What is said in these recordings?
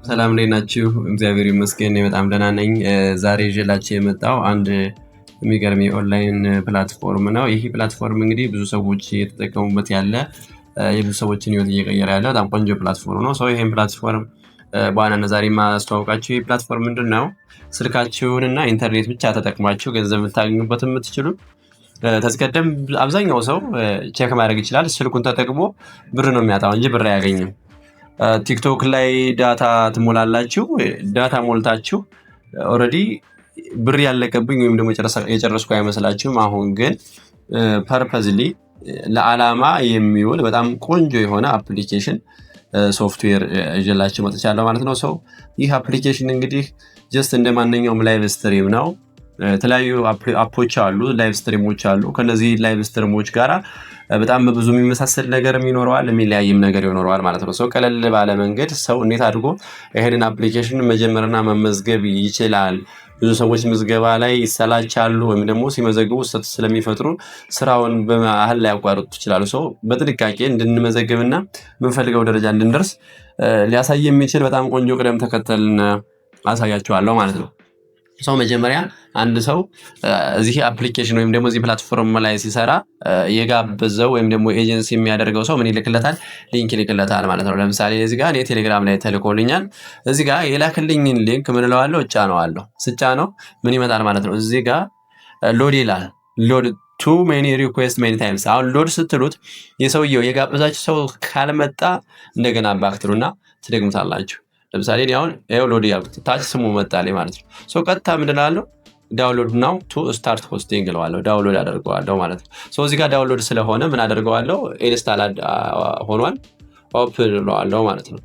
ሰላም እንዴት ናችሁ? እግዚአብሔር ይመስገን እኔ በጣም ደህና ነኝ። ዛሬ ይዤላችሁ የመጣው አንድ የሚገርም የኦንላይን ፕላትፎርም ነው። ይህ ፕላትፎርም እንግዲህ ብዙ ሰዎች እየተጠቀሙበት ያለ የብዙ ሰዎችን ህይወት እየቀየረ ያለ በጣም ቆንጆ ፕላትፎርም ነው። ይህን ፕላትፎርም በዋናነት ዛሬ የማስተዋወቃችሁ ይህ ፕላትፎርም ምንድን ነው? ስልካችሁንና ኢንተርኔት ብቻ ተጠቅማችሁ ገንዘብ የምታገኙበት የምትችሉ ከዚህ ቀደም አብዛኛው ሰው ቼክ ማድረግ ይችላል። ስልኩን ተጠቅሞ ብር ነው የሚያጣው እንጂ ብር አያገኝም። ቲክቶክ ላይ ዳታ ትሞላላችሁ። ዳታ ሞልታችሁ ኦልሬዲ ብር ያለቀብኝ ወይም ደግሞ የጨረስኩ አይመስላችሁም። አሁን ግን ፐርፐዝሊ ለዓላማ የሚውል በጣም ቆንጆ የሆነ አፕሊኬሽን ሶፍትዌር ይዤላችሁ መጥቻለሁ ማለት ነው። ይህ አፕሊኬሽን እንግዲህ ጀስት እንደማንኛውም ላይቭ ስትሪም ነው። የተለያዩ አፖች አሉ፣ ላይቭ ስትሪሞች አሉ። ከነዚህ ላይቭ ስትሪሞች ጋራ በጣም ብዙ የሚመሳሰል ነገር ይኖረዋል፣ የሚለያይም ነገር ይኖረዋል ማለት ነው። ቀለል ባለ መንገድ ሰው እንዴት አድርጎ ይሄንን አፕሊኬሽን መጀመርና መመዝገብ ይችላል። ብዙ ሰዎች ምዝገባ ላይ ይሰላቻሉ ወይም ደግሞ ሲመዘግቡ ስህተት ስለሚፈጥሩ ስራውን በመሀል ላይ ያቋርጡ ይችላሉ። በጥንቃቄ እንድንመዘግብና የምንፈልገው ደረጃ እንድንደርስ ሊያሳይ የሚችል በጣም ቆንጆ ቅደም ተከተልን አሳያችኋለሁ ማለት ነው። መጀመሪያ አንድ ሰው እዚህ አፕሊኬሽን ወይም ደግሞ እዚህ ፕላትፎርም ላይ ሲሰራ የጋበዘው ወይም ደግሞ ኤጀንሲ የሚያደርገው ሰው ምን ይልክለታል? ሊንክ ይልክለታል ማለት ነው። ለምሳሌ እዚህ ጋር እኔ ቴሌግራም ላይ ተልኮልኛል። እዚህ ጋር የላክልኝን ሊንክ ምን እለዋለሁ? እጫነዋለሁ። ስጫነው ምን ይመጣል ማለት ነው? እዚህ ጋር ሎድ ይላል። ሎድ ቱ ሜኒ ሪኩዌስት ሜኒ ታይምስ። አሁን ሎድ ስትሉት የሰውየው የጋበዛችሁ ሰው ካልመጣ እንደገና ባክትሩና ትደግሙታላችሁ። ለምሳሌ እኔ አሁን ሎድ ያልኩት ታች ስሙ መጣልኝ ማለት ነው። ቀጥታ ምንድን አለው? ዳውንሎድ ናው ቱ ስታርት ሆስቲንግ እለዋለሁ። ዳውንሎድ አደርገዋለሁ ማለት ነው። እዚህ ጋር ዳውንሎድ ስለሆነ ምን አደርገዋለሁ? ኢንስታል ሆኗል። ኦፕን እለዋለሁ ማለት ነው።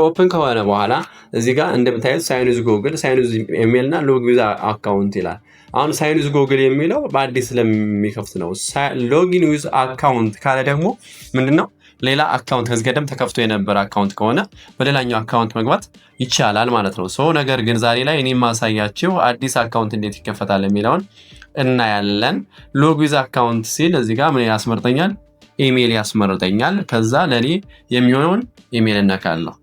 ኦፕን ከሆነ በኋላ እዚህ ጋር እንደምታዩት ሳይን ዊዝ ጉግል፣ ሳይን ዊዝ ኢሜል እና ሎግ ዊዝ አካውንት ይላል። አሁን ሳይን ዊዝ ጉግል የሚለው በአዲስ ስለሚከፍት ነው። ሎጊን ዊዝ አካውንት ካለ ደግሞ ምንድነው? ሌላ አካውንት ከዚህ ቀደም ተከፍቶ የነበረ አካውንት ከሆነ በሌላኛው አካውንት መግባት ይቻላል ማለት ነው። ነገር ግን ዛሬ ላይ እኔ ማሳያችሁ አዲስ አካውንት እንዴት ይከፈታል የሚለውን እናያለን። ሎግ ዊዝ አካውንት ሲል እዚህ ጋር ምን ያስመርጠኛል? ኢሜል ያስመርጠኛል። ከዛ ለኔ የሚሆነውን ኢሜል እነካለሁ።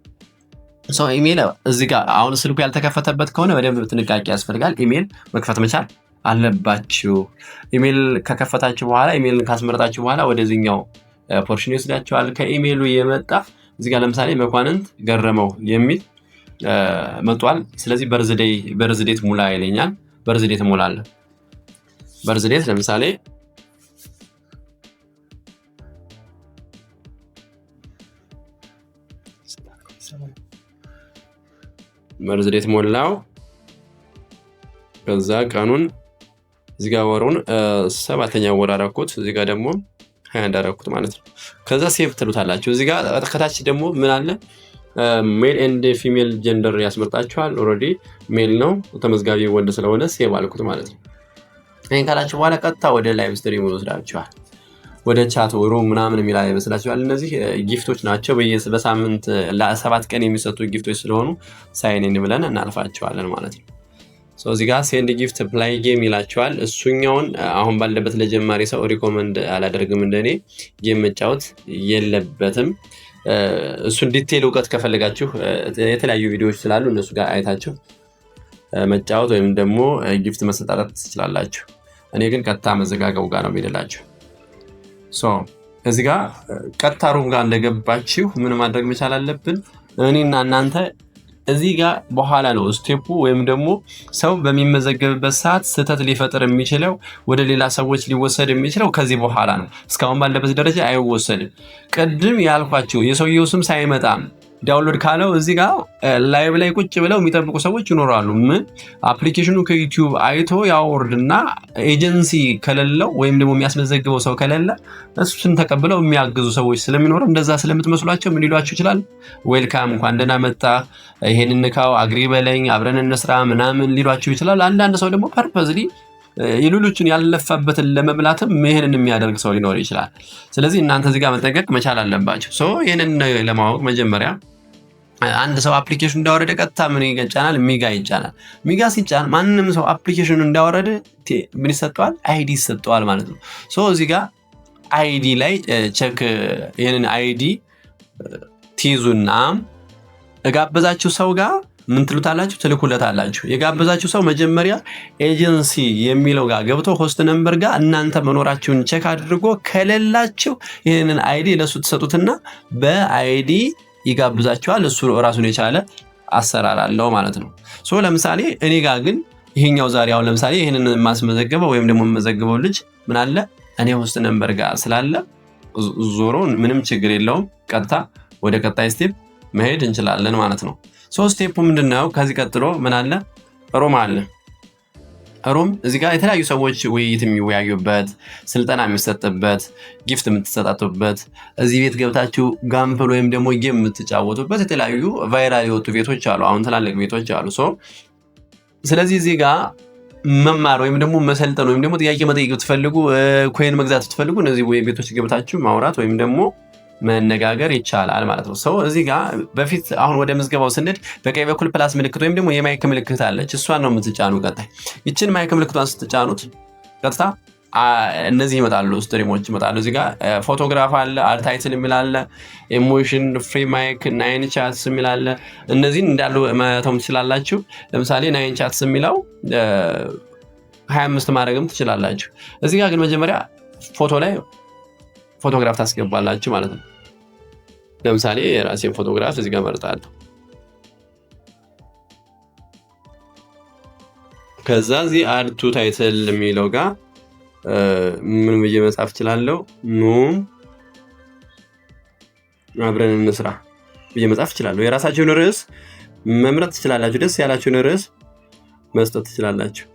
ኢሜል እዚህ ጋር አሁን ስልኩ ያልተከፈተበት ከሆነ በደንብ ጥንቃቄ ያስፈልጋል። ኢሜል መክፈት መቻል አለባችሁ። ኢሜል ከከፈታችሁ በኋላ ኢሜልን ካስመረጣችሁ በኋላ ወደዚህኛው ፖርሽን ይወስዳችኋል። ከኢሜሉ የመጣ እዚህ ጋር ለምሳሌ መኳንንት ገረመው የሚል መጥቷል። ስለዚህ በርዝዴት ሙላ ይለኛል። በርዝዴት እሞላለሁ። በርዝዴት ለምሳሌ በርዝዴት ሞላው። ከዛ ቀኑን እዚህ ጋር ወሩን 7ኛ ወር አደረኩት። እዚህ ጋር ደግሞ 20 አደረኩት ማለት ነው። ከዛ ሴቭ ትሉታላችሁ። እዚህ ጋር ከታች ደግሞ ምን አለ? ሜል ኤንድ ፊሜል ጀንደር ያስመርጣችኋል። ኦልሬዲ ሜል ነው፣ ተመዝጋቢ ወንድ ስለሆነ ሴቭ አልኩት ማለት ነው። ይሄን ካላችሁ በኋላ ቀጥታ ወደ ላይቭ ስትሪም ይወስዳችኋል። ወደ ቻት ሩም ምናምን የሚላ ይመስላችኋል። እነዚህ ጊፍቶች ናቸው። በሳምንት ለ7 ቀን የሚሰጡ ጊፍቶች ስለሆኑ ሳይን ኢን ብለን እናልፋቸዋለን ማለት ነው። እዚህ ጋር ሴንድ ጊፍት ፕላይ ጌም ይላችኋል። እሱኛውን አሁን ባለበት ለጀማሪ ሰው ሪኮመንድ አላደርግም። እንደኔ ጌም መጫወት የለበትም። እሱን ዲቴል እውቀት ከፈለጋችሁ የተለያዩ ቪዲዮዎች ስላሉ እነሱ ጋር አይታችሁ መጫወት ወይም ደግሞ ጊፍት መሰጣጣት ትችላላችሁ። እኔ ግን ቀጥታ መዘጋገቡ ጋር ነው የሚደላችሁ። እዚህ ጋር ቀጥታ ሩም ጋር እንደገባችሁ ምን ማድረግ መቻል አለብን? እኔና እናንተ እዚህ ጋር በኋላ ነው ስቴፑ፣ ወይም ደግሞ ሰው በሚመዘገብበት ሰዓት ስህተት ሊፈጥር የሚችለው ወደ ሌላ ሰዎች ሊወሰድ የሚችለው ከዚህ በኋላ ነው። እስካሁን ባለበት ደረጃ አይወሰድም። ቅድም ያልኳችሁ የሰውየው ስም ሳይመጣም ዳውንሎድ ካለው እዚህ ጋር ላይቭ ላይ ቁጭ ብለው የሚጠብቁ ሰዎች ይኖራሉ። ምን አፕሊኬሽኑ ከዩቲዩብ አይቶ ያወርድና ኤጀንሲ ከሌለው ወይም ደግሞ የሚያስመዘግበው ሰው ከሌለ እሱን ተቀብለው የሚያግዙ ሰዎች ስለሚኖሩ እንደዛ ስለምትመስሏቸው ምን ሊሏችሁ ይችላል? ዌልካም፣ እንኳን ደህና መጣ፣ ይሄን እንካው፣ አግሪ በለኝ፣ አብረን እንስራ ምናምን ሊሏችሁ ይችላል። አንዳንድ ሰው ደግሞ ፐርፐዝሊ የሌሎችን ያልለፋበትን ለመብላትም ይሄንን የሚያደርግ ሰው ሊኖር ይችላል። ስለዚህ እናንተ እዚህ ጋር መጠንቀቅ መቻል አለባችሁ። ይሄንን ለማወቅ መጀመሪያ አንድ ሰው አፕሊኬሽን እንዳወረደ ቀጥታ ምን ይጫናል? ሚጋ ይጫናል። ሚጋ ሲጫን ማንንም ሰው አፕሊኬሽኑ እንዳወረደ ምን ይሰጠዋል? አይዲ ይሰጠዋል ማለት ነው። እዚህ ጋር አይዲ ላይ ቼክ ይሄንን አይዲ ትይዙና እጋበዛችሁ ሰው ጋር ምን ትሉታላችሁ? ትልኩለታላችሁ። የጋበዛችሁ ሰው መጀመሪያ ኤጀንሲ የሚለው ጋር ገብቶ ሆስት ነምበር ጋር እናንተ መኖራችሁን ቼክ አድርጎ ከሌላችሁ ይህንን አይዲ ለሱ ትሰጡትና በአይዲ ይጋብዛችኋል። እሱ ራሱን የቻለ አሰራር አለው ማለት ነው። ሶ ለምሳሌ እኔ ጋር ግን ይሄኛው ዛሬ አሁን ለምሳሌ ይሄንን ማስመዘገበው ወይም ደግሞ መዘገበው ልጅ ምን አለ እኔ ሆስት ነምበር ጋር ስላለ ዞሮ ምንም ችግር የለውም። ቀጥታ ወደ ቀጣይ ስቴፕ መሄድ እንችላለን ማለት ነው። ስቴፑ ምንድነው? ከዚህ ቀጥሎ ምን አለ? ሩም አለ። ሩም እዚህ ጋር የተለያዩ ሰዎች ውይይት የሚወያዩበት፣ ስልጠና የሚሰጥበት፣ ጊፍት የምትሰጣጡበት፣ እዚህ ቤት ገብታችሁ ጋምፕል ወይም ደግሞ ጌም የምትጫወቱበት የተለያዩ ቫይራል የወጡ ቤቶች አሉ። አሁን ትላልቅ ቤቶች አሉ። ስለዚህ እዚህ ጋር መማር ወይም ደግሞ መሰልጠን ወይም ደግሞ ጥያቄ መጠየቅ ብትፈልጉ፣ ኮይን መግዛት ብትፈልጉ እነዚህ ቤቶች ገብታችሁ ማውራት ወይም ደግሞ መነጋገር ይቻላል ማለት ነው። እዚህ ጋር በፊት አሁን ወደ ምዝገባው ስንሄድ በቀኝ በኩል ፕላስ ምልክት ወይም ደግሞ የማይክ ምልክት አለች። እሷን ነው የምትጫኑ። ቀጣይ ይችን ማይክ ምልክቷን ስትጫኑት ቀጥታ እነዚህ ይመጣሉ፣ ስትሪሞች ይመጣሉ። እዚህ ጋር ፎቶግራፍ አለ፣ አድ ታይትል የሚል አለ፣ ኢሞሽን፣ ፍሪ ማይክ፣ ናይን ቻትስ የሚል አለ። እነዚህን እንዳሉ መተው ትችላላችሁ። ለምሳሌ ናይን ቻትስ የሚለው 25 ማድረግም ትችላላችሁ። እዚህ ጋር ግን መጀመሪያ ፎቶ ላይ ፎቶግራፍ ታስገባላችሁ ማለት ነው። ለምሳሌ የራሴን ፎቶግራፍ እዚህ ጋር መርጣለሁ። ከዛ እዚህ አድ ቱ ታይትል የሚለው ጋር ምን ብዬ መጻፍ እችላለሁ? ኑ አብረን እንስራ ብዬ መጻፍ እችላለሁ። የራሳችሁን ርዕስ መምረጥ ትችላላችሁ። ደስ ያላችሁን ርዕስ መስጠት ትችላላችሁ።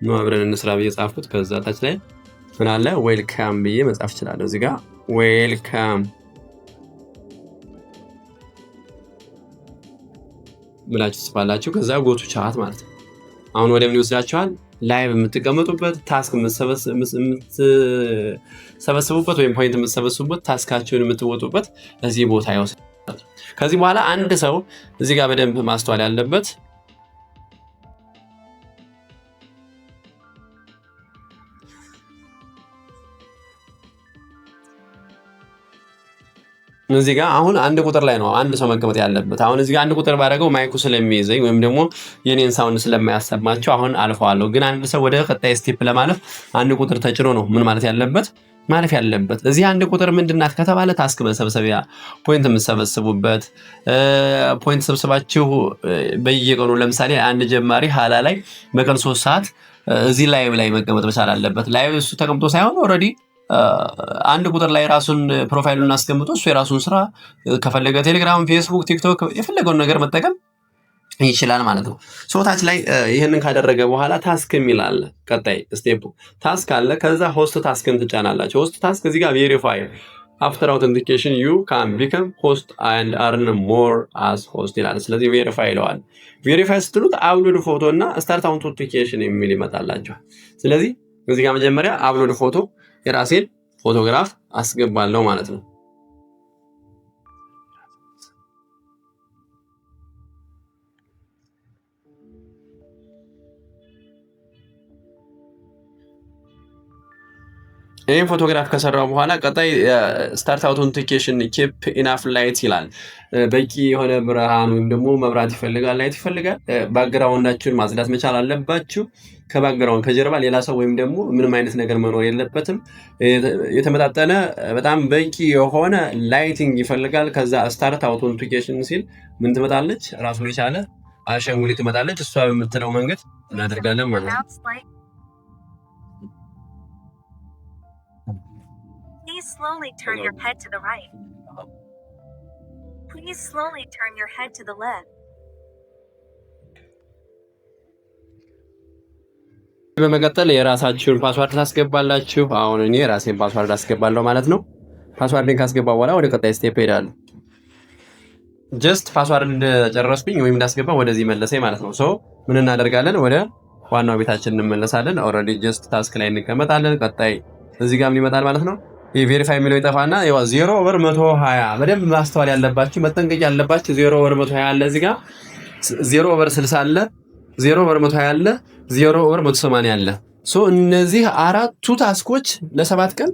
ኑ አብረን እንስራ ብዬ ጻፍኩት። ከዛ ታች ላይ ምን አለ? ዌልካም ብዬ መጻፍ እችላለሁ። እዚህ ጋር ዌልካም ብላችሁ ጽፋላችሁ። ከዛ ጎቱ ቻት ማለት ነው። አሁን ወደ ምን ይወስዳችኋል? ላይቭ የምትቀመጡበት፣ ታስክ የምትሰበስቡበት ወይም ፖይንት የምትሰበስቡበት፣ ታስካችሁን የምትወጡበት እዚህ ቦታ ይወስዳል። ከዚህ በኋላ አንድ ሰው እዚህ ጋር በደንብ ማስተዋል ያለበት እዚህ ጋር አሁን አንድ ቁጥር ላይ ነው አንድ ሰው መቀመጥ ያለበት። አሁን እዚህ ጋር አንድ ቁጥር ባደረገው ማይኩ ስለሚይዘኝ ወይም ደግሞ የኔን ሳውንድ ስለማያሰማቸው አሁን አልፈዋለሁ። ግን አንድ ሰው ወደ ቀጣይ ስቴፕ ለማለፍ አንድ ቁጥር ተጭኖ ነው ምን ማለት ያለበት ማለፍ ያለበት። እዚህ አንድ ቁጥር ምንድናት ከተባለ ታስክ መሰብሰቢያ፣ ፖይንት የምትሰበስቡበት፣ ፖይንት ሰብስባችሁ በየቀኑ ለምሳሌ አንድ ጀማሪ ሀላ ላይ በቀን 3 ሰዓት እዚህ ላይቭ ላይ መቀመጥ መቻል አለበት። ላይቭ እሱ ተቀምጦ ሳይሆን ኦልሬዲ አንድ ቁጥር ላይ ራሱን ፕሮፋይሉን አስቀምጦ እሱ የራሱን ስራ ከፈለገ ቴሌግራም፣ ፌስቡክ፣ ቲክቶክ የፈለገውን ነገር መጠቀም ይችላል ማለት ነው። ታች ላይ ይህንን ካደረገ በኋላ ታስክ የሚል አለ። ቀጣይ ስቴፕ ታስክ አለ። ከዛ ሆስት ታስክን ትጫናላችሁ። ሆስት ታስክ እዚህ ጋር ቬሪፋይ አፍተር አውተንቲኬሽን ዩ ካን ቢከም ሆስት አንድ አርን ሞር አስ ሆስት ይላል። ስለዚህ ቬሪፋይ ይለዋል። ቬሪፋይ ስትሉት አፕሎድ ፎቶ እና ስታርት አውተንቲኬሽን የሚል ይመጣላችኋል። ስለዚህ እዚህ ጋር መጀመሪያ አፕሎድ ፎቶ የራሴን ፎቶግራፍ አስገባለሁ ማለት ነው። ይህን ፎቶግራፍ ከሰራው በኋላ ቀጣይ ስታርት አውተንቲኬሽን ኪፕ ኢናፍ ላይት ይላል። በቂ የሆነ ብርሃን ወይም ደግሞ መብራት ይፈልጋል፣ ላይት ይፈልጋል። ባክግራውንዳችሁን ማጽዳት መቻል አለባችሁ። ከባክግራውንድ ከጀርባ ሌላ ሰው ወይም ደግሞ ምንም አይነት ነገር መኖር የለበትም። የተመጣጠነ በጣም በቂ የሆነ ላይቲንግ ይፈልጋል። ከዛ ስታርት አውተንቲኬሽን ሲል ምን ትመጣለች? ራሱን የቻለ አሻንጉሊት ትመጣለች። እሷ በምትለው መንገድ እናደርጋለን ማለት ነው። Please slowly turn your head to the right. Please slowly turn your head to the left. በመቀጠል የራሳችሁን ፓስዋርድ ታስገባላችሁ። አሁን እኔ የራሴን ፓስዋርድ አስገባለሁ ማለት ነው። ፓስዋርድን ካስገባው በኋላ ወደ ቀጣይ ስቴፕ ሄዳለሁ። ጀስት ፓስዋርድ እንደጨረስኩኝ ወይም እንዳስገባ ወደዚህ መለሰኝ ማለት ነው። ምን እናደርጋለን? ወደ ዋናው ቤታችን እንመለሳለን። ኦልሬዲ ጀስት ታስክ ላይ እንቀመጣለን። ቀጣይ እዚህ ጋር ምን ይመጣል ማለት ነው? የቬሪፋይ የሚለው ይጠፋና 0/120 በደንብ ማስተዋል ያለባችሁ መጠንቀቅ ያለባችሁ 0/120 አለ። እዚህ ጋር 0/60 አለ፣ 0 ኦቨር 120 አለ፣ 0 ኦቨር 180 አለ። ሶ እነዚህ አራቱ ታስኮች ለ7 ቀን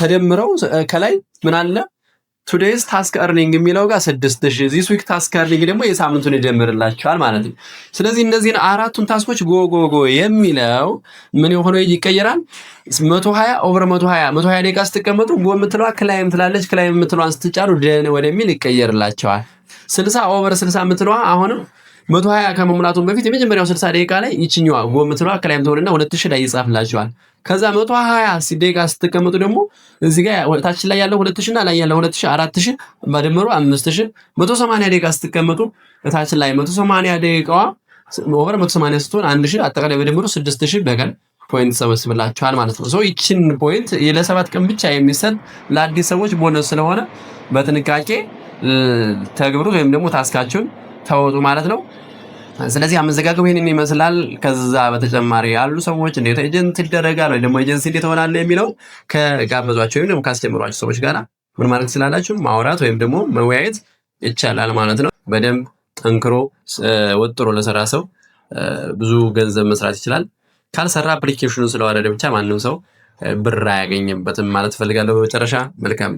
ተደምረው ከላይ ምን አለ ቱዴይስ ታስክ እርኒንግ የሚለው ጋር 6000 ዚስ ዊክ ታስክ እርኒንግ ደግሞ የሳምንቱን ይደምርላችኋል ማለት ነው። ስለዚህ እነዚህን አራቱን ታስኮች ጎ የሚለው ምን ሆኖ ይቀየራል? 120 ኦቨር 120 ደቂቃ ስትቀመጡ ጎ የምትለዋ ክላይም ትላለች። ክላይም የምትለዋን ስትጫኑ ደን ወደሚል ይቀየርላቸዋል። 60 ኦቨር 60 የምትለዋ አሁንም 120 ከመሙላቱን በፊት የመጀመሪያው 60 ደቂቃ ላይ ይችኛዋ ጎ የምትለዋ ክላይም ትሆንና 2000 ላይ ይጻፍላችኋል። ከዛ 120 ደቂቃ ስትቀመጡ ደግሞ እዚህ ጋር ታች ላይ ያለው 2000 እና ላይ ያለው 2000 4000 በድምሩ 5000 180 ደቂቃ ስትቀመጡ ታች ላይ 180 ደቂቃዋ ኦቨር 180 ስትሆን 1000 አጠቃላይ በድምሩ 6000 በቀን ፖይንት ሰበስብላችኋል ማለት ነው። ሶ ይችን ፖይንት ለ7 ቀን ብቻ የሚሰጥ ለአዲስ ሰዎች ቦነስ ስለሆነ በጥንቃቄ ተግብሩት ወይም ደግሞ ታስካችሁን ተወጡ ማለት ነው። ስለዚህ አመዘጋገቡ ይሄንን ይመስላል። ከዛ በተጨማሪ ያሉ ሰዎች እንዴት ኤጀንት ይደረጋል ወይ ደግሞ ኤጀንሲ እንዴት ሆናል የሚለው ከጋበዟቸው ወይም ደግሞ ካስተምሯቸው ሰዎች ጋር ምን ማለት ስላላችሁ ማውራት ወይም ደግሞ መወያየት ይቻላል ማለት ነው። በደንብ ጠንክሮ ወጥሮ ለሰራ ሰው ብዙ ገንዘብ መስራት ይችላል። ካልሰራ አፕሊኬሽኑን ስለወረደ ብቻ ማንም ሰው ብር አያገኝበትም ማለት ፈልጋለሁ። በመጨረሻ መልካም